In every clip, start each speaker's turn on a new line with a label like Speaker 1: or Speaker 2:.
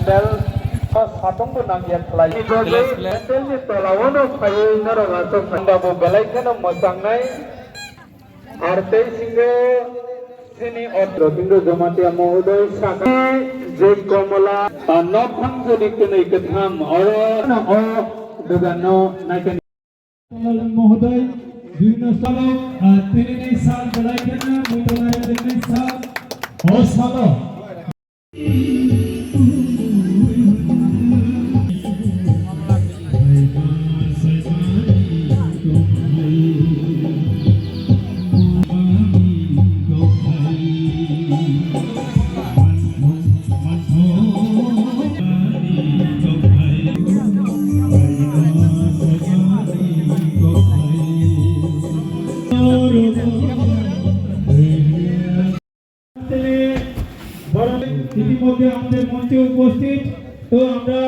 Speaker 1: Handle satong ko nang yan play. Handle ni tolawan o kayo naragasok. Handabo belay ka na masangay. Arte singo sini otro tindo jamati amohodoy saka je komala nopang jodi kunai katham oro no o dugano naikan
Speaker 2: মহোদয় বিভিন্ন স্থলে তিনি সাল bell icon মুতলাই তিনি সাল ও সাল ইতিমধ্যে আমাদের মঞ্চে উপস্থিত তো আমরা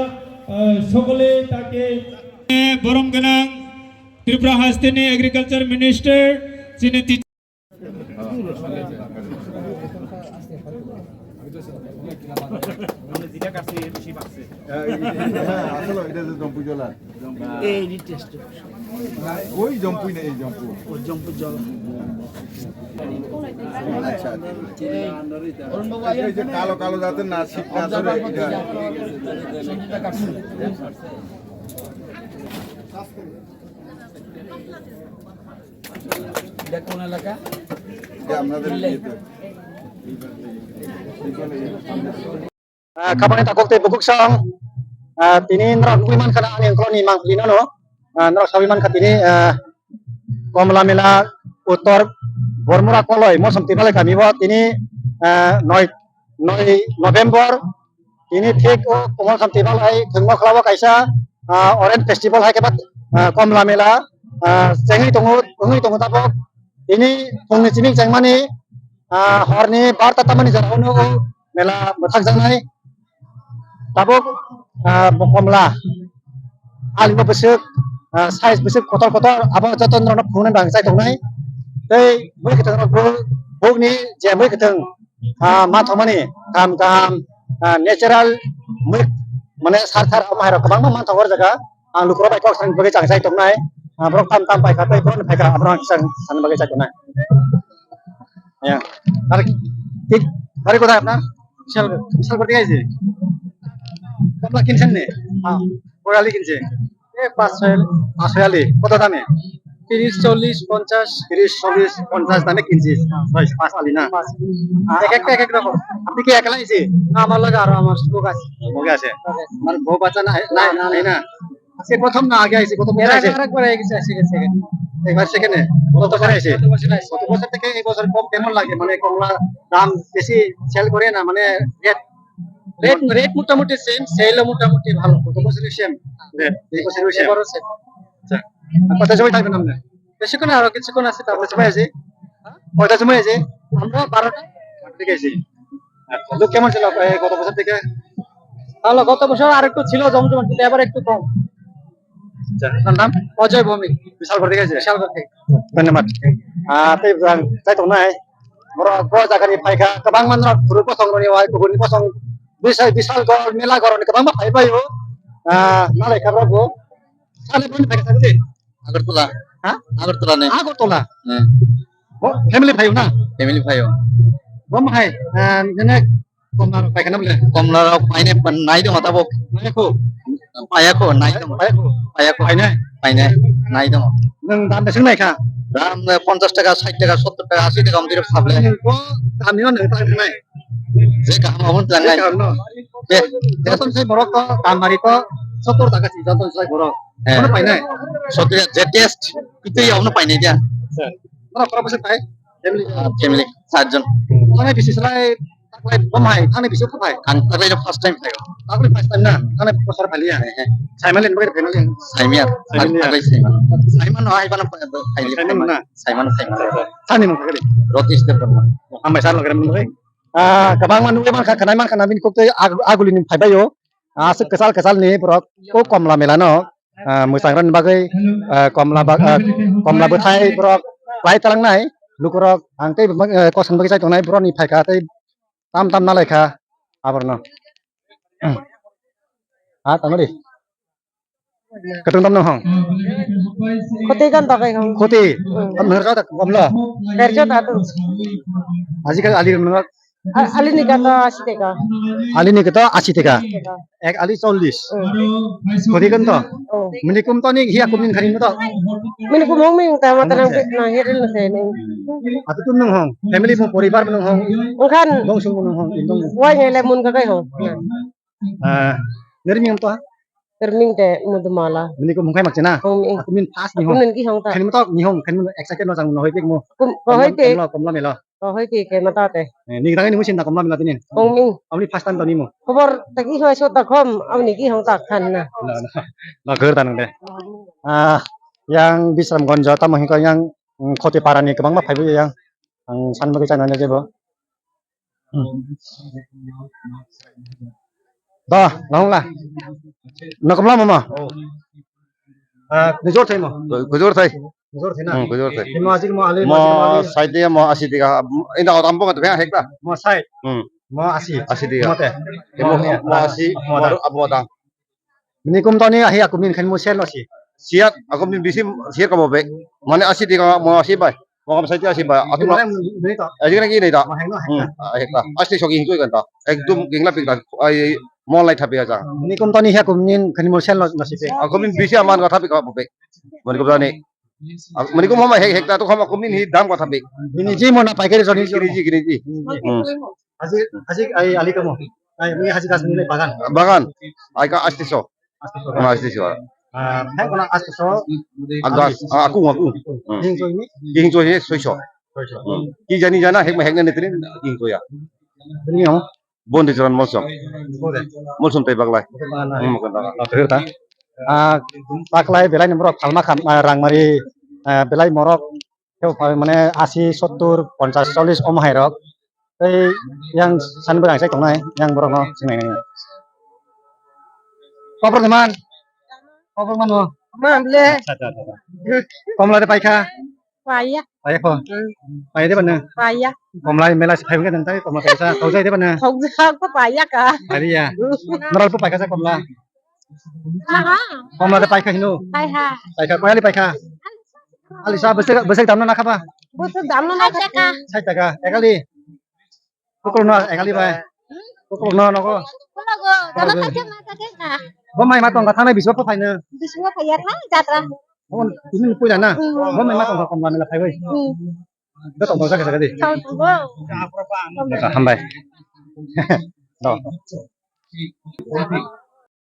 Speaker 2: সকলে তাকে বরম গনাং ত্রিপুরা হাস্তিনী এগ্রিকালচার মিনিস্টার যিনি
Speaker 3: ওই জম্পুই না এই জম্পু
Speaker 4: জম্পু জল
Speaker 3: এই যে কালো কালো জাতের না শীত না
Speaker 4: কোন এলাকা
Speaker 3: আপনাদের
Speaker 5: kapan tak kokte bukuk sang tini nrak wiman kana yang koloni mang lino no nrak sawiman katini komla mela utor bormura koloi mosam tinale kami buat ini 9 November ini thik o komal sam tinale thengmo khlawa kaisa orange festival hai kebat komla mela cengi tongu tapok ini pungni ciming cengmani horni barta tamani jarhono mela mathak jangnai tabok komla alibo besok size besok kotor abo joton rono phungna bangsai tongnai tei moi keteng bog ni je moi keteng ma thomani kam natural moi mane sarthar amai ro kabang ma thogor jaga ang lukro bai kok sang bagai changsai tongnai brok tam bai khatai kon bai ka abrang sang san bagai chai tongnai ya ঠিক বাড়ি কোথায় আপনার বিশাল করতে গেছে কমলা কিনছেন নে কোরালি কিনছে এ 500 আলি কত দামে 30 40 50 30 40 50 দামে কিনছিস 5 আলি না এক এক রকম আপনি কি একলা আইছে না আমার লাগে আর আমার লোক আছে মানে বউ বাচ্চা নাই না আজকে প্রথম না আগে আইছে কত বছর আইছে একবার আগে গেছে সেকেন্ড একবার সেকেন্ডে কত বছর আইছে কত বছর থেকে এই বছর কম কেমন লাগে মানে কমলা দাম বেশি সেল করে না মানে রেট মোটামুটি সেম সেলও মোটামুটি ভালো কত বছর সেম রেট এই বছর সেম আচ্ছা কত সময় থাকবেন আপনি বেশিক্ষণ আরো কিছুক্ষণ আছে তারপরে সময় আছে কয়টা সময় আছে আমরা 12টা থেকে আছি আচ্ছা লোক কেমন ছিল গত বছর থেকে ভালো গত বছর আরেকটু ছিল জমজমাট কিন্তু এবার একটু কম আপনার নাম অজয় ভৌমিক বিশাল ঘর থেকে বিশাল ঘর থেকে ধন্যবাদ যাই তো নাই বড় বড় জায়গায় ফাইকা গোबां मानरा गुरु पसंगनि वाय गुबुननि पसंग बिशाल घर मेला घरनि गोबां फाइ फायो नालाय खाब्राबो साले बन फाइका साले
Speaker 4: আগরতলা
Speaker 5: हा
Speaker 4: আগরতলা নে
Speaker 5: आगरतला फैमिली फायो ना
Speaker 4: ফ্যামিলি ভাইও
Speaker 5: बम हाय जने कमला फाइका नबले
Speaker 4: কমলারাও পাইনে নাই দম তাবক
Speaker 5: मायखौ
Speaker 4: পায়াকো নাই দম পায়াকো
Speaker 5: फाइने
Speaker 4: পাইনে নাই দম
Speaker 5: नों दाम बेसेन नायखा
Speaker 4: দাম 50 টাকা 60 টাকা 70 টাকা 80 টাকা আমদিরে সাবলে
Speaker 5: kami on nang
Speaker 4: যে কাম হন জানাই
Speaker 5: Joton saya borok to kamari to 70 টাকা sih joton saya borok. Mana painai?
Speaker 4: সত্যি যে টেস্ট কিন্তু ইয়াও না পাইনে দিয়া
Speaker 5: Mana berapa persen pai?
Speaker 4: Family 4 জন
Speaker 5: Mana bisnis lai taklai pemai, tane bisnis pemai.
Speaker 4: কান তাকলে ফার্স্ট টাইম খাইও
Speaker 5: Taklai pas time na, tane pasar bali ya. Saya malin bagai family.
Speaker 4: সাইমিয়ার তাকলে Saiman Saiman হয় বানা খাইলি
Speaker 5: Simon na.
Speaker 4: Saiman Saiman
Speaker 5: Tane mo kagali.
Speaker 4: রতিস দে করনা
Speaker 5: Amai sar lo kagali mo kagali. Kabang manu man kanai man kanabin ko te agulin phai bayo. Asik kesal ni borok ko komla melano. Musangran bagai komla betai borok lai talang nai lukurok angkai kosan bagai sai tongnai borok ni phai ka tai tam nalai kha aborno ah tama di ketung tam nong hong
Speaker 6: Kote kan takai hong.
Speaker 5: khoti am ngar ka komla
Speaker 6: Kerja tak tu.
Speaker 5: aji ka ali ngar
Speaker 6: Ali ni kata asite ka.
Speaker 5: ali ni kata 80 টাকা এক ali 40 khoti kan to
Speaker 6: Oh.
Speaker 5: menikum to ni hi akum nin kharin to
Speaker 6: Mini ko mong ming tama tanang bit na hiril na sa ni.
Speaker 5: atu tum nong hong family mo poribar nong hong
Speaker 6: Ungkan
Speaker 5: bong sung nong hong indong
Speaker 6: wai ngai lemon ka kai hong.
Speaker 5: ah nirmi to
Speaker 6: Terming te mudumala.
Speaker 5: menikum hong kai mak chena
Speaker 6: Hong ming.
Speaker 5: akum nin pas ni
Speaker 6: Aku
Speaker 5: hong
Speaker 6: nen ki hong ta.
Speaker 5: kharin mo to ni hong kharin mo exact no jang no hoi pik mo
Speaker 6: Ko hoi te.
Speaker 5: komla mela
Speaker 6: Ko hoi te ke mata te.
Speaker 5: ni tang ni mo sin ta komla mela tinin
Speaker 6: Hong ming.
Speaker 5: amni pas tan to ni mo
Speaker 6: Kobor taki hoi so ta khom au ni ki hong ta khan na.
Speaker 5: na ger tanang de yang bisram gonjo ta mahi ko yang khoti parani kebang ma phaibu yang ang san ma ke chana ne jebo da nong la na kamla mama nijor thai mo
Speaker 4: Kujur thai.
Speaker 5: nijor thai na
Speaker 4: Kujur thai.
Speaker 5: mo ajik mo ali
Speaker 4: Mo side dia mo 80 tiga. Indah orang pun tu hekta.
Speaker 5: mo sai mo asi
Speaker 4: 80 tiga.
Speaker 5: mo te
Speaker 4: Mo 80 mo abu matang.
Speaker 5: ni kum to ni ahi aku min khan mo sel lo si
Speaker 4: Siat aku min bisi siat kamu baik. Mana 80 tiga mo 80 bay. Mo kam side 80 bay. Atu
Speaker 5: mo
Speaker 4: nak.
Speaker 5: ni to
Speaker 4: Aja kan gini tak.
Speaker 5: mo hang no
Speaker 4: Hekta. Asli shoki hingkui kan tak. Ekdum gingla pik tak. Ai mo lai thapi aja.
Speaker 5: ni kum to ni ha kum nin khan mo sel lo si te
Speaker 4: Aku min bisi aman ka thapi ka baik. Mani ko ni. Mani ko mama hekta tu kamu aku min hi dam ka thapi.
Speaker 5: ni ji mo na pai ke joni
Speaker 4: Gini ji gini ji.
Speaker 5: Asik asik ai ali kamu. Ai ini hasil kas nilai bagan.
Speaker 4: Bagan. Ai ka asli so. Asli so.
Speaker 5: Hang kena asal so.
Speaker 4: Agas aku.
Speaker 5: Hing so ini.
Speaker 4: King so ni so so. Ki jani jana hek ma hek na nitrin king so ya.
Speaker 5: Ini yang.
Speaker 4: Bon de jalan mosam.
Speaker 5: Boleh.
Speaker 4: Mosam tay baglay. Makan tak.
Speaker 5: Paklai belai nomor palma kam rang mari belai morok. Kau mana 80 70 50 40 om hai rok. Yang san berang saya tong nai yang borok no sing nai. Kopro teman. Kopro mano.
Speaker 6: Ma ble.
Speaker 5: Komla de paika.
Speaker 6: Paya.
Speaker 5: Paya ko. Paya de bana.
Speaker 6: Paya.
Speaker 5: Komla mela si phaiung ke nang tai komla kaisa. Kau jai de bana.
Speaker 6: Hong sa ko paya ka.
Speaker 5: Ari ya. Meral pu paika sa komla.
Speaker 6: Ha.
Speaker 5: Komla de paika hinu.
Speaker 6: Hai ha.
Speaker 5: Paika ko ali paika. Ali sa besek tamna na khaba.
Speaker 6: Buat dam na ka.
Speaker 5: Sai taka ekali. Pukul no ekali ba. Pukul no ko.
Speaker 6: Kulo go. Dama ka ma ka ka.
Speaker 5: Bo mai ma tong ka thanai biswa pa phaina.
Speaker 6: Biswa paya na jatra.
Speaker 5: Bon ini pu jana. Bo mai ma tong ka komla mela phai bai. Da tong sa ka sa ka di.
Speaker 6: Tau tu go.
Speaker 5: Hambai. Do.